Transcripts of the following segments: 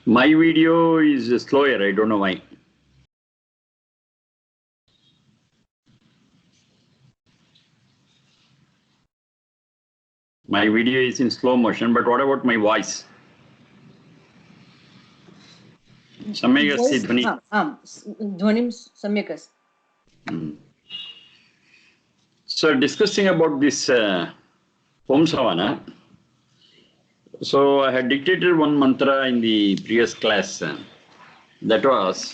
My video is slower, I don't know why. My video is in slow motion, but what about my voice? Samyak asti dhvani. Dhvanim samyak asti. So discussing about this Pumsavana. So I had dictated one mantra in the previous class. That was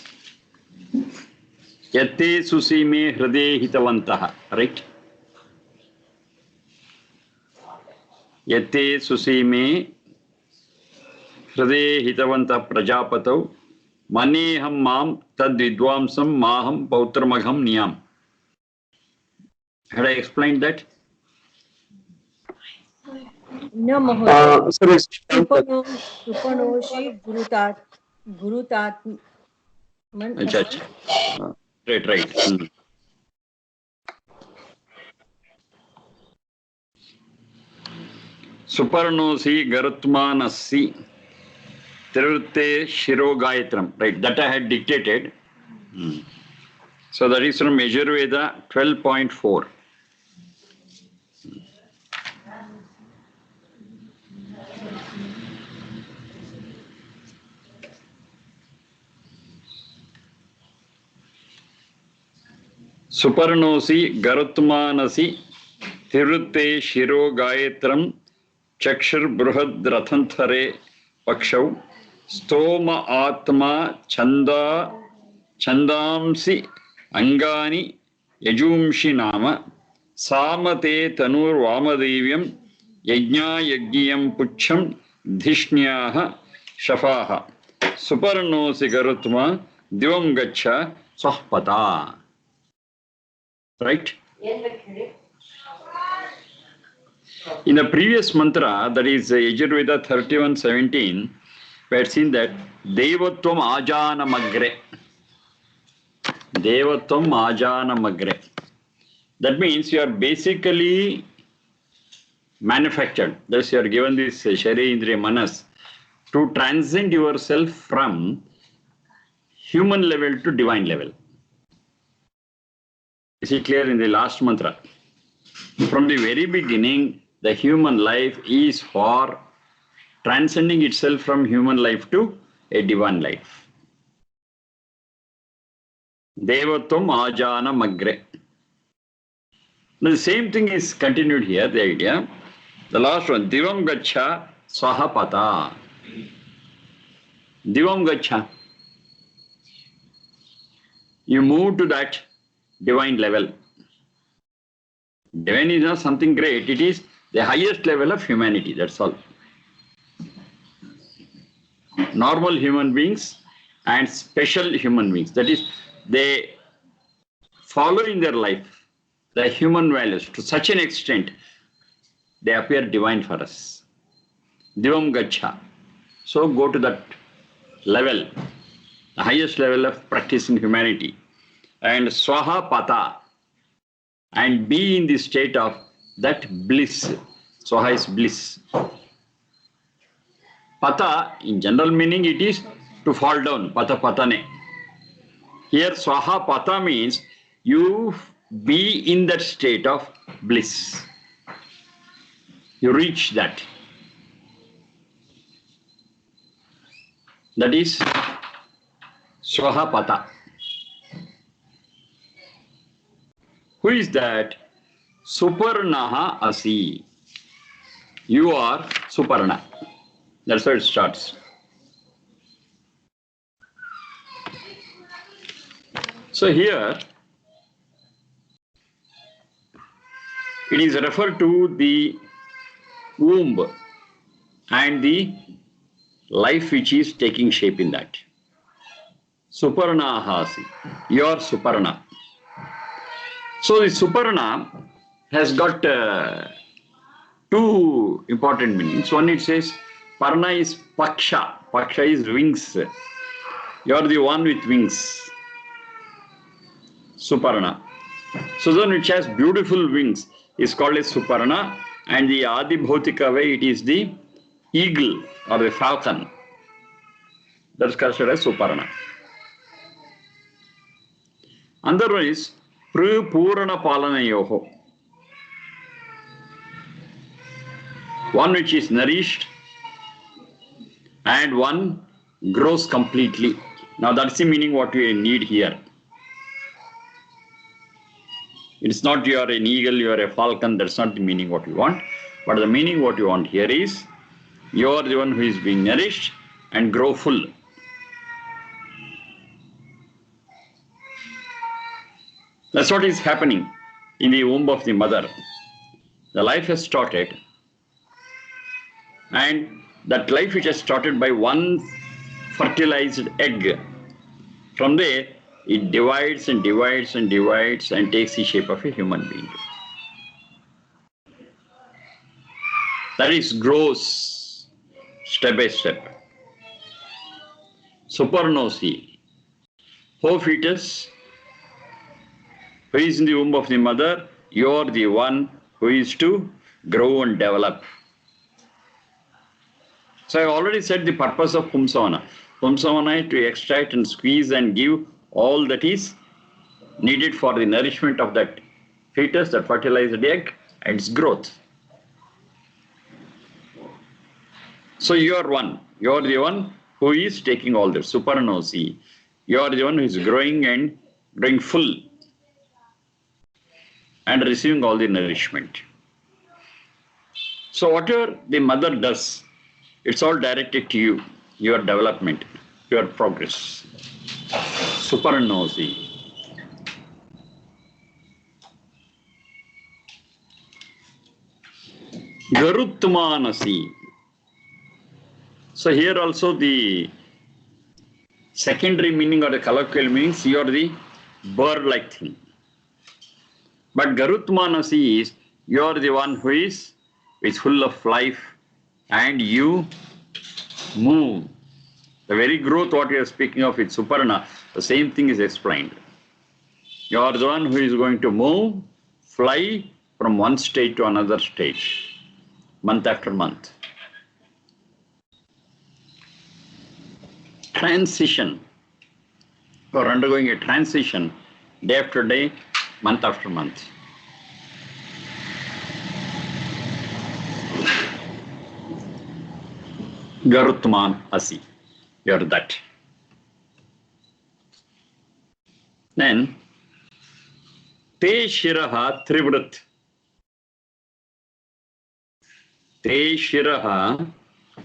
Yatte susime hrade hitavantaha. Right? Yatte susime hrade hitavanta prajapatau maneham mam tad vidvamsam maham pautramagam niyam. Had I explained that? No, Mahoday. Supanoshi Gurutatman. Right. Suparnosi Garutmanasi Tirute Shiro Gayatram. Right, that I had dictated. So that is from Yajurveda 12.4. Suparnosi Garutmanasi Tirute Shiro Gayatram Chakshur Bruhad Rathanthare Pakshav Stoma Atma Chandamsi Angani Yajumshi Nama Samate Tanur Vamadevyam Yajna Yagyam Pucham Dhishnyaha Shafaha Suparnosi Garutma Divam Gacha Sahpata. Right? In the previous mantra, that is Yajurveda 31:17, we had seen that Devatvam Ajanamagre. Devatvam Ajanamagre. That means you are basically manufactured. Thus you are given this Shari Indriya Manas to transcend yourself from human level to divine level. Is it clear in the last mantra? From the very beginning, the human life is for transcending itself from human life to a divine life. Devatvam Ajana Magre. The same thing is continued here, the idea. The last one, Divam Gacha Swahapata. Divam Gacha. You move to that divine level. Divine is not something great, it is the highest level of humanity, that's all. Normal human beings and special human beings, that is, they follow in their life the human values to such an extent, they appear divine for us. Divam Gacha. So go to that level, the highest level of practicing humanity. And Swaha Pata, and be in the state of that bliss. Swaha is bliss. Pata, in general meaning, it is to fall down. Pata Patane. Here Swaha Pata means you be in that state of bliss. You reach that. That is Swaha Pata. Who is that? Suparnaha Asi. You are Suparna. That's how it starts. So here, it is referred to the womb and the life which is taking shape in that. Suparnaha Asi. You are Suparna. So the Suparna has got two important meanings. One, it says Parna is Paksha. Paksha is wings. You are the one with wings. Suparna. So the one which has beautiful wings is called as Suparna, and the Adi Bhautika way it is the eagle or the falcon. That's considered as Suparna. Another one is Purana Palanayoho. One which is nourished and one grows completely. Now that's the meaning what we need here. It's not you are an eagle, you are a falcon, that's not the meaning what we want. But the meaning what you want here is, you are the one who is being nourished and grow full. That's what is happening in the womb of the mother. The life has started, and that life which has started by one fertilized egg, from there it divides and divides and divides and takes the shape of a human being. That is grows step by step. Supernosi. O fetus, who is in the womb of the mother, you are the one who is to grow and develop. So I already said the purpose of Pumsavana. Pumsavana is to extract and squeeze and give all that is needed for the nourishment of that fetus, that fertilized egg, and its growth. So you are one. You are the one who is taking all this. Supernosi. You are the one who is growing and growing full and receiving all the nourishment. So whatever the mother does, it's all directed to you, your development, your progress. Supernosi. Garutmanasi. So here also the secondary meaning or the colloquial meanings, you are the bird-like thing. But Garutmanasi is, you are the one who is full of life and you move. The very growth what we are speaking of with Suparna, the same thing is explained. You are the one who is going to move, fly from one stage to another stage, month after month. Transition. You are undergoing a transition day after day, month after month. Garutman Asi. You are that. Then, Te Shiraha Trivrit. Te Shiraha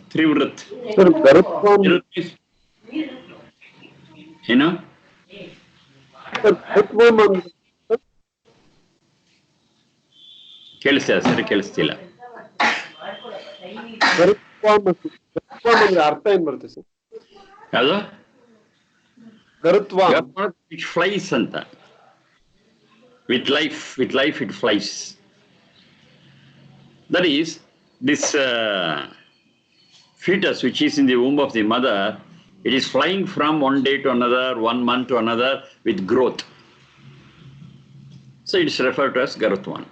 Trivrit. Sir, Garutman, You know? Garutman, ಕೇಳಿಸ್ತಿಲ್ಲ ಸರಿ ಕೇಳಿಸ್ತಿಲ್ಲ. ಅಂದ್ರೆ ಅರ್ಥ ಏನ್ ಬರುತ್ತೆ sir? ಯಾವುದು? ಗರುತ್ವ it flies ಅಂತ. With life it flies. That is, this fetus which is in the womb of the mother, it is flying from one day to another, 1 month to another with growth. So it is referred to as Garutman.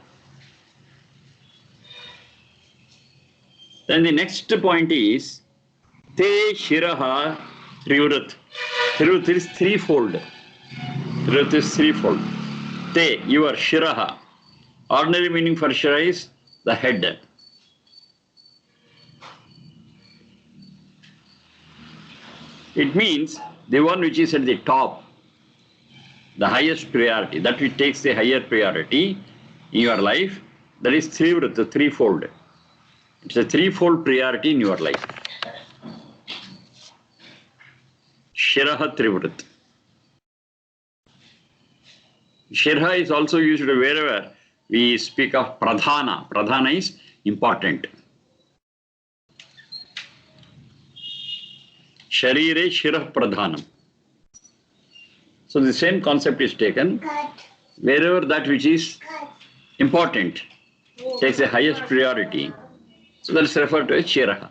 Then the next point is Te Shiraha Trivrit. Trivrit is threefold. Trivrit is threefold. Te, your Shiraha. Ordinary meaning for Shira is the head. It means the one which is at the top, the highest priority, that which takes the higher priority in your life, that is Trivrit, the threefold. It's a threefold priority in your life. Shiraha Trivrit. Shiraha is also used wherever we speak of Pradhana. Pradhana is important. Sharire Shirah Pradhanam. So the same concept is taken wherever that which is important takes the highest priority. So that is referred to as Shiraha.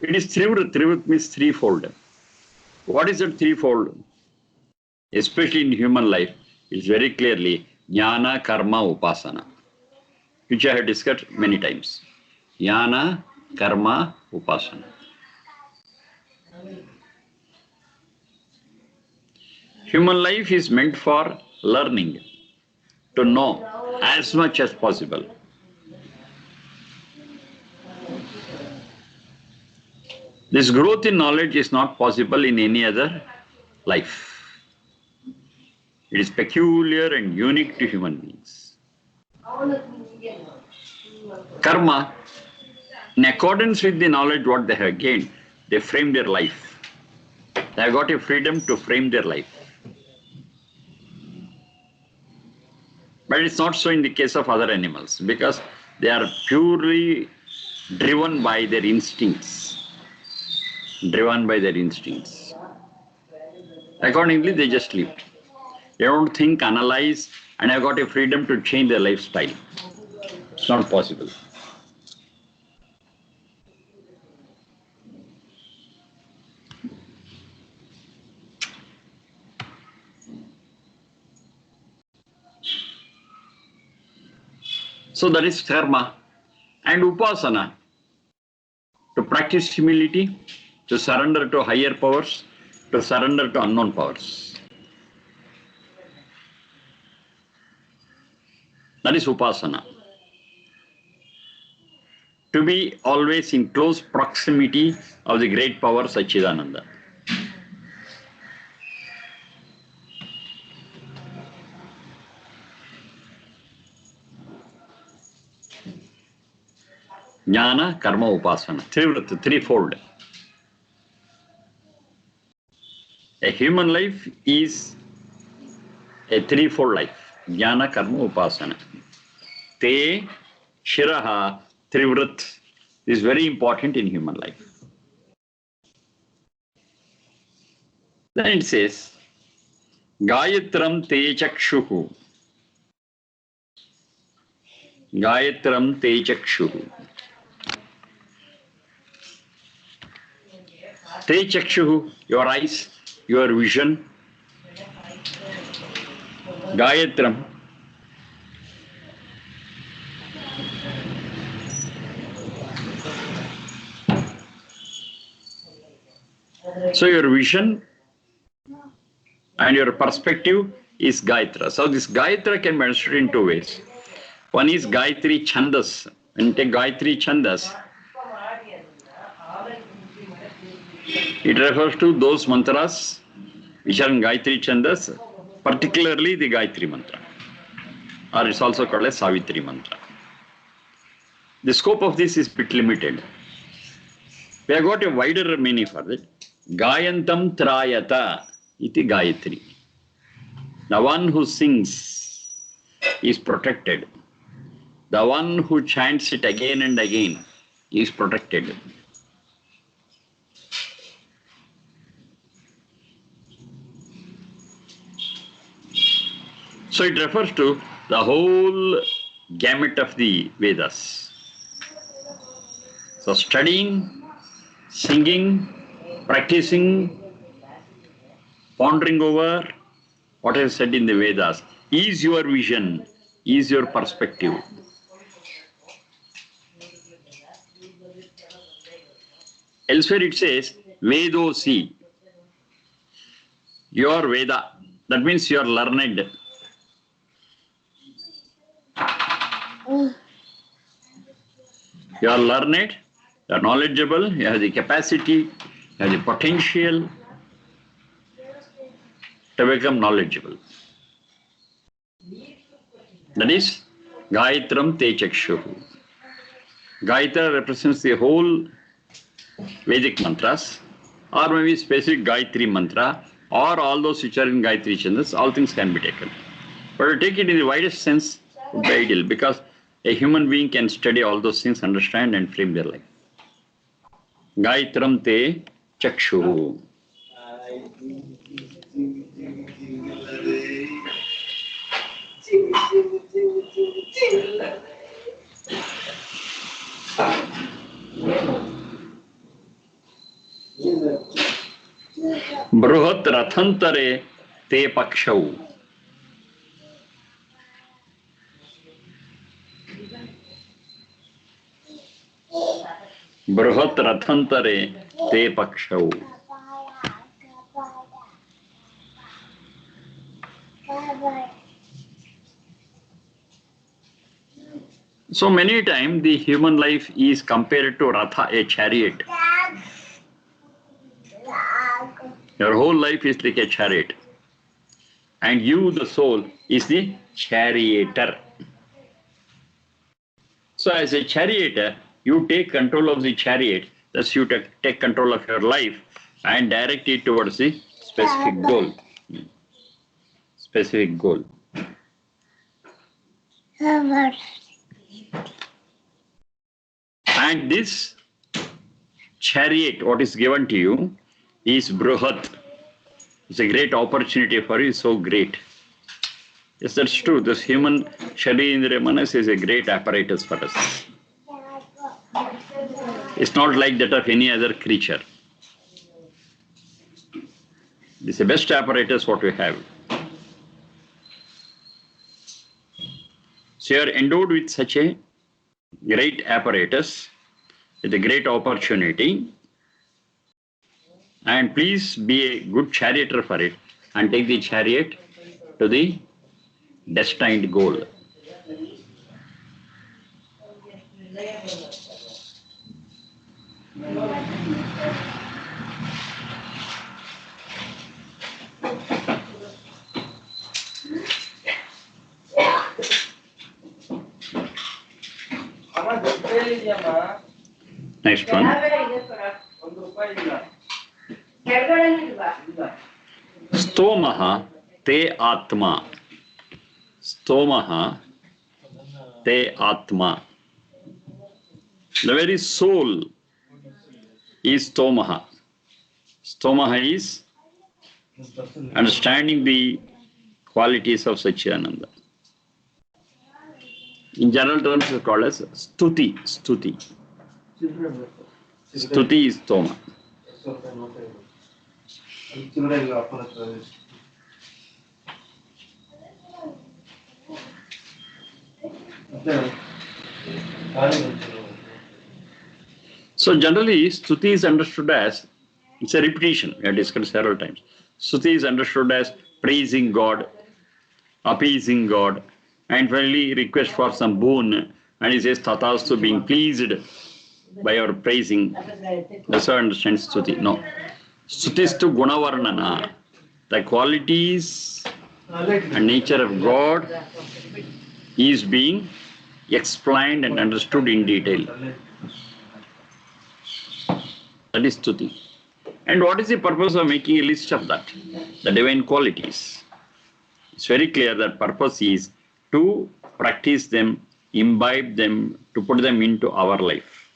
It is Trivrit. Trivrit means threefold. What is that threefold? Especially in human life, it's very clearly Jnana, Karma, Upasana, which I have discussed many times. Jnana, Karma, Upasana. Human life is meant for learning, to know as much as possible. This growth in knowledge is not possible in any other life. It is peculiar and unique to human beings. Karma, in accordance with the knowledge what they have gained, they frame their life. They have got a freedom to frame their life. But it's not so in the case of other animals because they are purely driven by their instincts. Driven by their instincts. Accordingly, they just live. They don't think, analyze, and have got a freedom to change their lifestyle. It's not possible. So that is karma. And upasana, to practice humility, to surrender to higher powers, to surrender to unknown powers. That is upasana. To be always in close proximity of the great power Satchidananda. Jnana, karma, upasana. Threefold. A human life is a threefold life. Jnana, karma, upasana. Te, shiraha, trivrit. This is very important in human life. Then it says, Gayatram te chakshuhu. Gayatram te chakshuhu. Te chakshuhu, your eyes, your vision. Gayatram. So your vision and your perspective is Gayatra. So this Gayatra can be understood in two ways. One is Gayatri Chandas. When you take Gayatri Chandas, it refers to those mantras which are in Gayatri Chandas, particularly the Gayatri mantra. Or it's also called as Savitri mantra. The scope of this is a bit limited. We have got a wider meaning for it. Gayantam Trayata iti Gayatri. The one who sings is protected. The one who chants it again and again is protected. So it refers to the whole gamut of the Vedas. So studying, singing, practicing, pondering over what is said in the Vedas is your vision, is your perspective. Elsewhere it says, Vedosi, you are Veda. That means you are learned. You are learned, you are knowledgeable, you have the capacity, you have the potential to become knowledgeable. That is Gayatram Te Chakshuhu. Gayatra represents the whole Vedic mantras, or maybe specific Gayatri mantra, or all those which are in Gayatri Chandas, all things can be taken. But to take it in the widest sense would be ideal, because a human being can study all those things, understand and frame their life. Gayatram Te Chakshuhu. Bruhat Rathantare Te Pakshau. Bruhat Rathantare Te Pakshau. So many times the human life is compared to Ratha, a chariot. Your whole life is like a chariot. And you, the soul, is the charioteer. So as a charioteer, you take control of the chariot, thus you take control of your life and direct it towards the specific goal. Specific goal. And this chariot, what is given to you, is Bruhat. It's a great opportunity for you, so great. Yes, that's true. This human Sharindriya Manas is a great apparatus for us. It's not like that of any other creature. It's the best apparatus what we have. So you are endowed with such a great apparatus, with a great opportunity, and please be a good charioteer for it and take the chariot to the destined goal. Next one. Stomaha te atma. Stomaha te atma. The very soul is stomaha. Stomaha is understanding the qualities of Satchidananda. In general terms, it's called as stuti. Stuti. Stuti is stoma. So generally, stuti is understood as, it's a repetition, we have discussed several times. Stuti is understood as praising God, appeasing God, and finally request for some boon, and he says, Tathastu, being pleased by our praising. That's how I understand stuti. No. Stuti is to gunavarnana, the qualities and nature of God is being explained and understood in detail. That is stuti. And what is the purpose of making a list of that? The divine qualities. It's very clear that purpose is to practice them, imbibe them, to put them into our life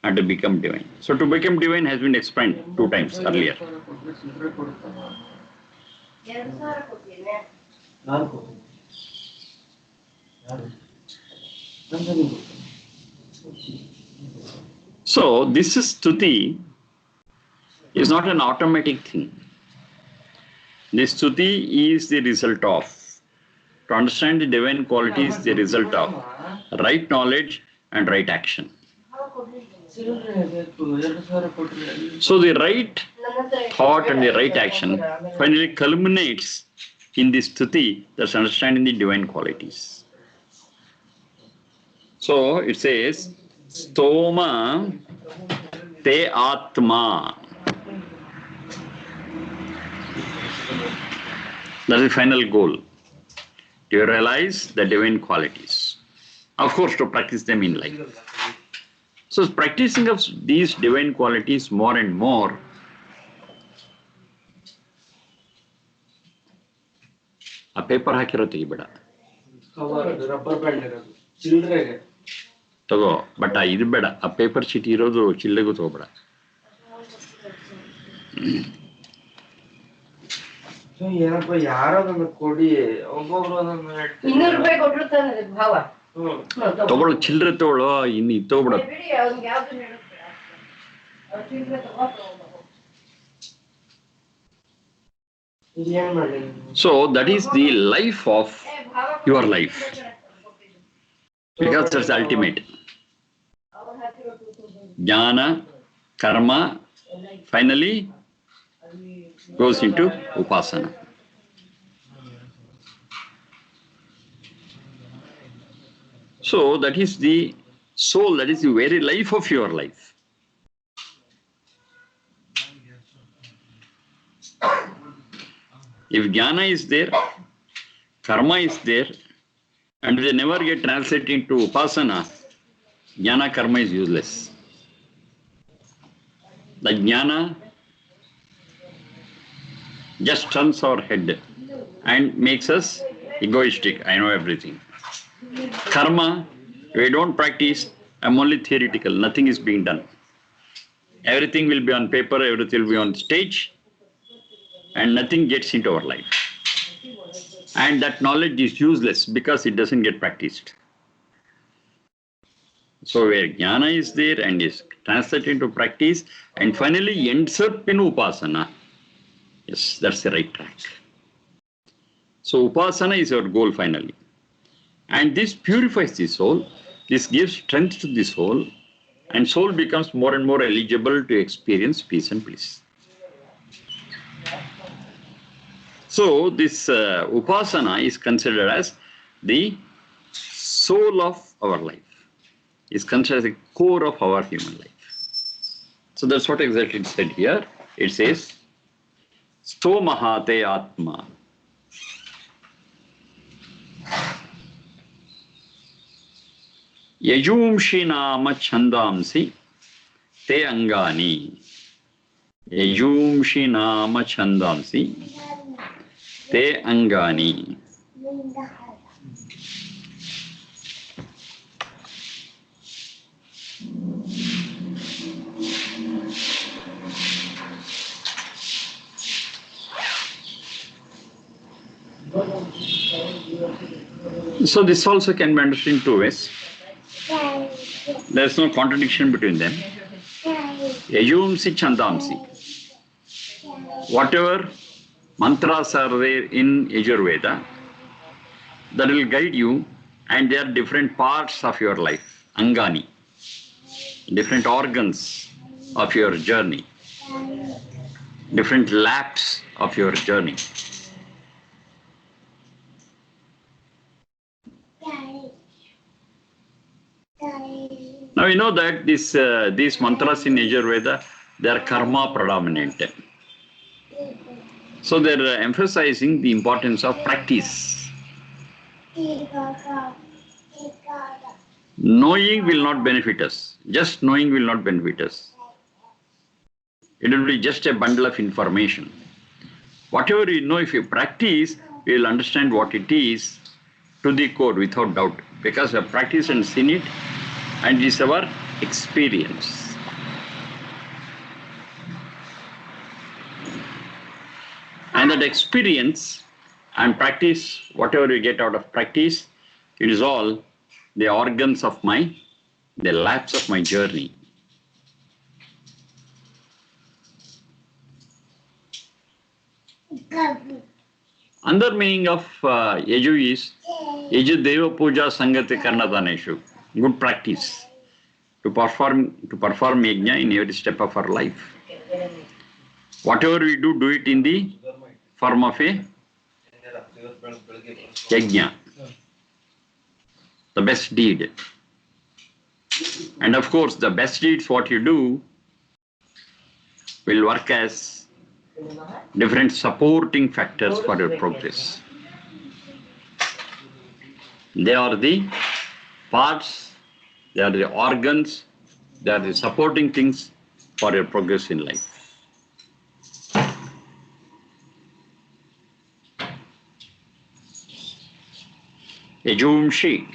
and to become divine. So to become divine has been explained 2 times earlier. So this is stuti is not an automatic thing. This stuti is the result of, to understand the divine quality is the result of right knowledge and right action. So the right thought and the right action finally culminates in this stuti, that's understanding the divine qualities. So it says, Stoma te atma. That is the final goal. To realize the divine qualities. Of course, to practice them in life. So practicing of these divine qualities more and more a paper hakiro ತೆಗಿಬೇಡ ತಗೋ but ಇದು ಬೇಡ ಆ paper ಚೀಟಿ ಇರೋದು ಚಿಲ್ಲೆಗೂ ತಗೋಬೇಡ ಏನಪ್ಪ ಯಾರೋದನ್ನ ಕೊಡಿ ಒಬ್ಬೊಬ್ರು ಭಾವ ತಗೊಳ್ಳೋ ಚಿಲ್ಲರೆ ತಗೊಳ್ಳೋ ಇನ್ನು ಇದು ತಗೋಬೇಡ So that is the life of your life, because that's ultimate. Jnana, karma, finally goes into upasana. So that is the soul, that is the very life of your life. If jnana is there, karma is there, and they never get translated into upasana, jnana karma is useless. The jnana just turns our head and makes us egoistic. I know everything. Karma, we don't practice, I'm only theoretical, nothing is being done. Everything will be on paper, everything will be on stage, and nothing gets into our life. And that knowledge is useless because it doesn't get practiced. So where jnana is there and is translated into practice and finally ends up in upasana. Yes, that's the right track. So upasana is our goal finally. And this purifies the soul, this gives strength to the soul, and soul becomes more and more eligible to experience peace and bliss. So this upasana is considered as the soul of our life, is considered the core of our human life. So that's what exactly it said here. It says, Sto mahate atma. Yajumshi nama chandamsi te angani. Yajumshi nama chandamsi te angani. So this also can be understood in two ways. There is no contradiction between them. Yajumsi chandamsi. Whatever mantras are there in Yajurveda, that will guide you, and they are different parts of your life, angani, different organs of your journey, different laps of your journey. Now we know that these mantras in Yajurveda, they are karma predominant. So they are emphasizing the importance of practice. Knowing will not benefit us. Just knowing will not benefit us. It will be just a bundle of information. Whatever you know, if you practice, you will understand what it is to the core without doubt. Because we have practiced and seen it, and it is our experience. And that experience and practice, whatever you get out of practice, it is all the organs of the laps of my journey. Another meaning of Yaju is Yaju Deva Puja Sangati Karnadaneshu. Good practice to perform yajna in every step of our life. Whatever we do, do it in the form of a yajna, the best deed. And of course, the best deeds, what you do, will work as different supporting factors for your progress. They are the parts, they are the organs, they are the supporting things for your progress in life. Yajumshi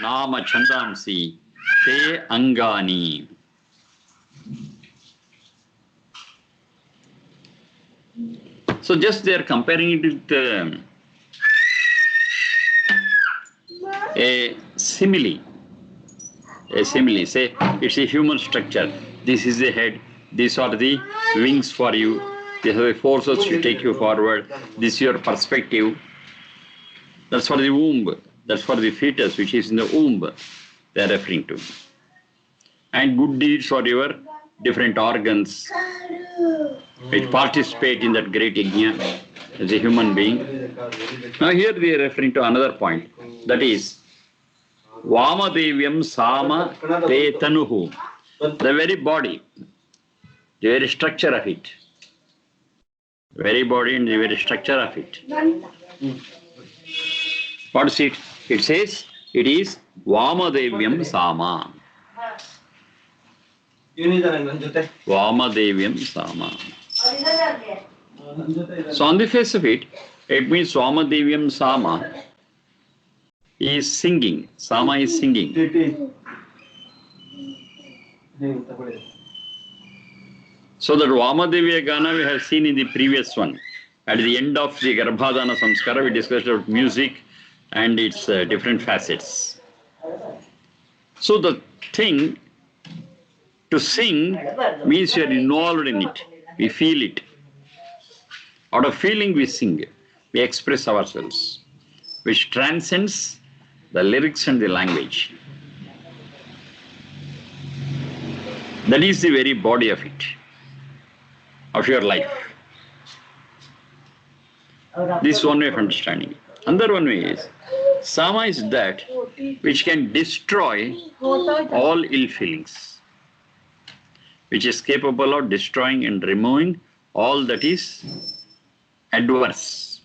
Nama Chandamsi Te Angani. So just they are comparing it with a simile. A simile, say it's a human structure. This is the head, these are the wings for you, these are the forces to take you forward, this is your perspective. That's for the womb, that's for the fetus which is in the womb they are referring to. And good deeds for your different organs which participate in that great yajna as a human being. Now here we are referring to another point. That is Vamadevyam Sama Te Tanuhu. The very body, the very structure of it. The very body and the very structure of it. What is it? It says it is Vamadevyam Sama. Vamadevyam Sama. So on the face of it, it means Vamadevyam Sama is singing. Sama is singing. So that Vamadevya Gana we have seen in the previous one. At the end of the Garbhadana Samskara, we discussed about music and its different facets. So the thing to sing means you are involved in it. We feel it. Out of feeling we sing. We express ourselves, which transcends the lyrics and the language. That is the very body of it, of your life. This is one way of understanding it. Another one way is, Sama is that which can destroy all ill feelings, which is capable of destroying and removing all that is adverse.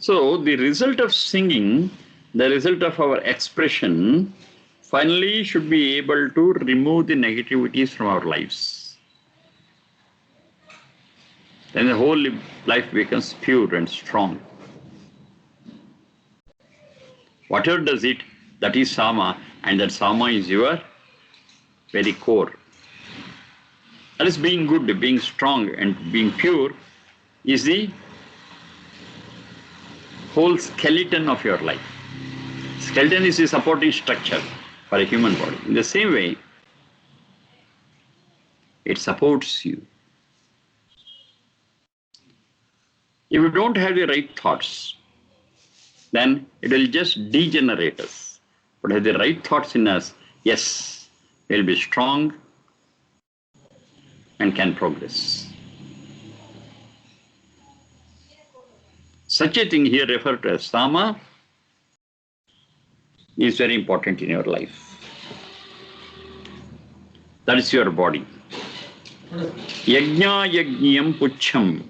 So the result of singing, the result of our expression, finally should be able to remove the negativities from our lives. Then the whole life becomes pure and strong. Whatever does it, that is Sama, and that Sama is your very core. That is being good, being strong and being pure is the whole skeleton of your life. Skeleton is the supporting structure for a human body. In the same way, it supports you. If you don't have the right thoughts, then it will just degenerate us. But have the right thoughts in us, yes, we'll be strong and can progress. Such a thing here referred to as Sama is very important in your life. That is your body. Yajna yajniyam puchham.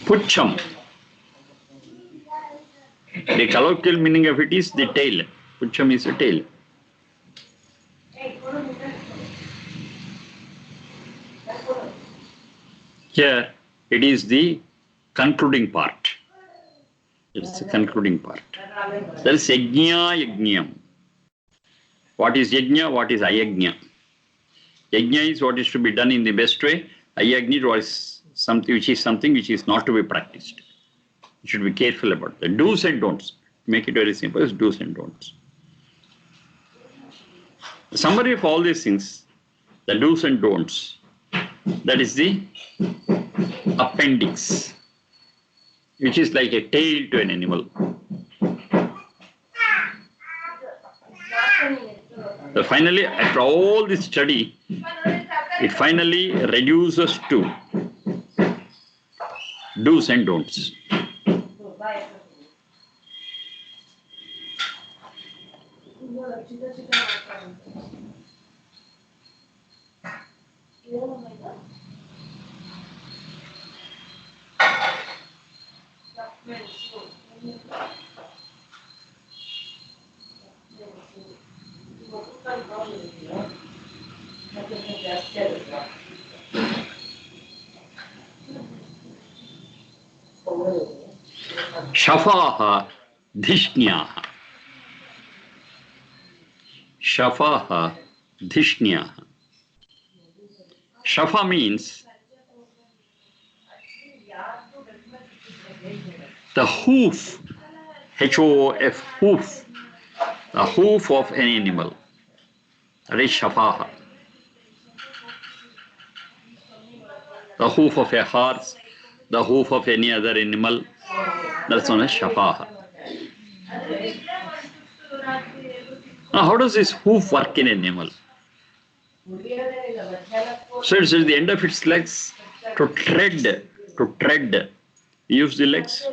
Puchham. The colloquial meaning of it is the tail. Puchham is a tail. Here it is the concluding part. It's the concluding part. That is yajna yajniyam. What is yajna? What is ayajna? Yajna is what is to be done in the best way. Ayajna is something which is not to be practiced. You should be careful about the do's and don'ts. Make it very simple, it's do's and don'ts. The summary of all these things, the do's and don'ts, that is the appendix, which is like a tail to an animal. So finally, after all this study, it finally reduces to do's and don'ts. Shafaha dhishnyaha. Shafaha dhishnyaha. Shafa means the hoof, H-O-O-F, hoof the hoof of an animal. That is shafaha. The hoof of a horse, the hoof of any other animal, that's known as shafaha. Now, how does this hoof work in an animal? So it's at the end of its legs to tread, use the legs.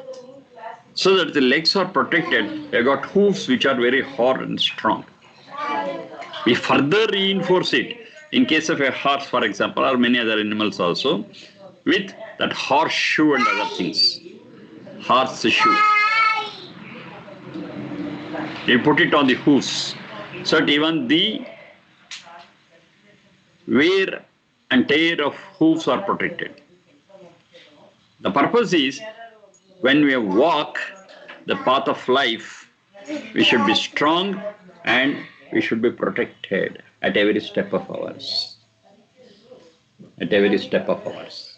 So that the legs are protected, they got hoofs which are very hard and strong. We further reinforce it in case of a horse, for example, or many other animals also, with that horseshoe and other things. Horse shoe. We put it on the hoofs, so that even the wear and tear of hoofs are protected. The purpose is, when we walk the path of life, we should be strong and we should be protected at every step of ours. At every step of ours.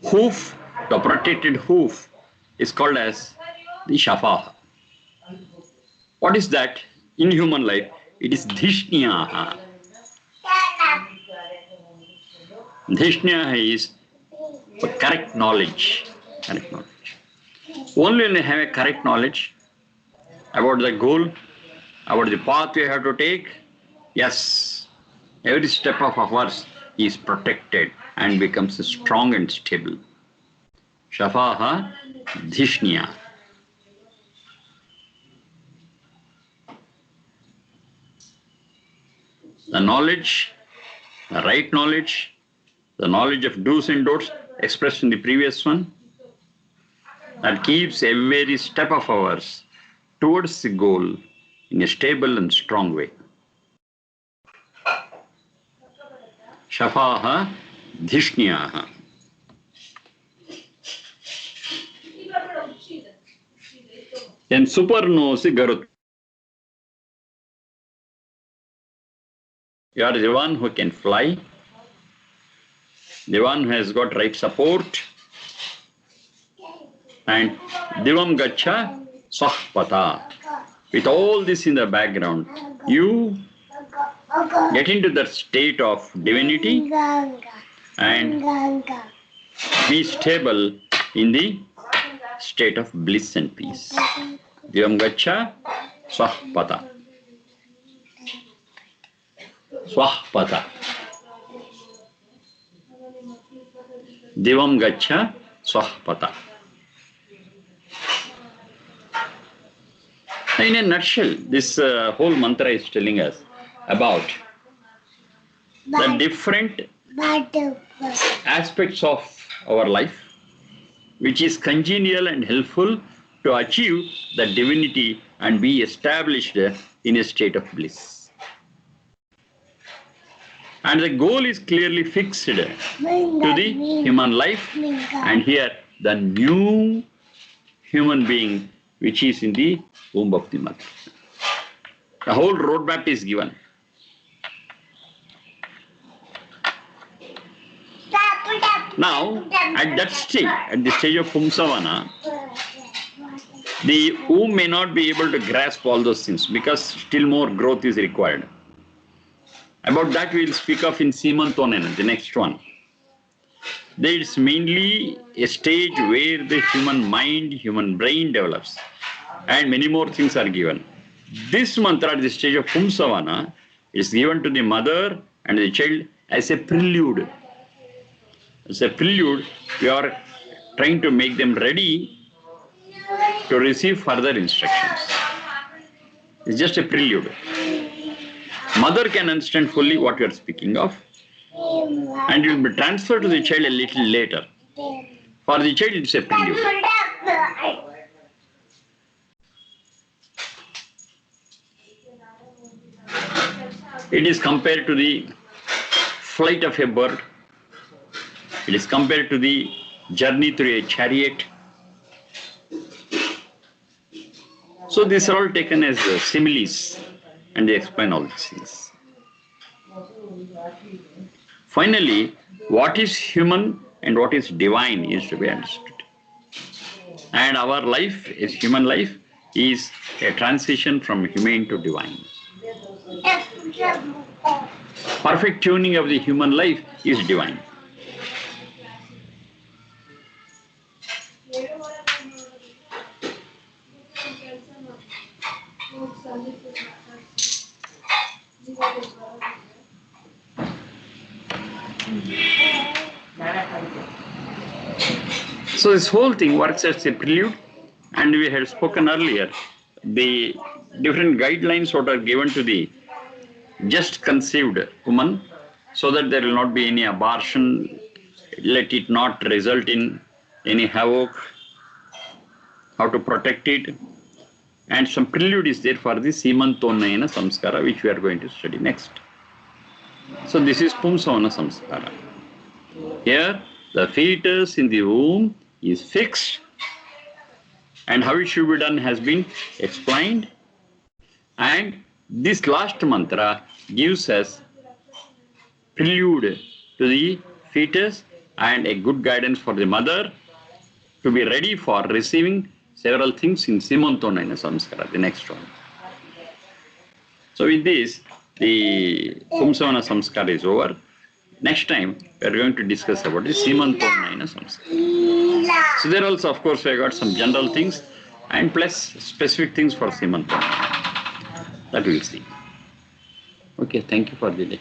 Hoof, the protected hoof, is called as the shafaha. What is that? In human life, it is dhishniyaha. Dhishniyaha is correct knowledge. Correct knowledge. Only when you have a correct knowledge about the goal, about the path we have to take, yes, every step of ours is protected and becomes strong and stable. Shafaha dhishniya. The knowledge, the right knowledge, the knowledge of do's and don'ts expressed in the previous one, that keeps every step of ours towards the goal in a stable and strong way. Shafaha dhishniyaha. Then supernosi garut. You are the one who can fly, the one who has got right support, and divam gacha swahpata. With all this in the background, you get into that state of divinity and be stable in the state of bliss and peace. Divam gacha swahpata. Swahpata. Divam gacha swahpata. In a nutshell, this whole mantra is telling us about the different aspects of our life, which is congenial and helpful to achieve the divinity and be established in a state of bliss. And the goal is clearly fixed to the human life, and here the new human being which is in the womb of the mother. The whole roadmap is given. Now, at that stage, at the stage of Pumsavana, the womb may not be able to grasp all those things because still more growth is required. About that we will speak of in Simantonena, the next one. There is mainly a stage where the human mind, human brain develops, and many more things are given. This mantra at the stage of Pumsavana is given to the mother and the child as a prelude. As a prelude, we are trying to make them ready to receive further instructions. It's just a prelude. Mother can understand fully what we are speaking of, and it will be transferred to the child a little later. For the child, it's a prelude. It is compared to the flight of a bird. It is compared to the journey through a chariot. So these are all taken as similes, and they explain all these things. Finally, what is human and what is divine is to be understood. And our life, is human life, is a transition from human to divine. Perfect tuning of the human life is divine. So this whole thing works as a prelude, and we had spoken earlier the different guidelines what are given to the just conceived woman, so that there will not be any abortion, let it not result in any havoc, how to protect it, and some prelude is there for the Simantonnayana samskara, which we are going to study next. So this is Pumsavana samskara. Here, the fetus in the womb is fixed, and how it should be done has been explained. And this last mantra gives us prelude to the fetus and a good guidance for the mother to be ready for receiving several things in Simantonnayana samskara, the next one. So with this, the Pumsavana samskara is over. Next time, we are going to discuss about the Simantonnayana samskara. So there also, of course, we have got some general things and plus specific things for Simantonnayana. That we'll see. Okay, thank you for the day.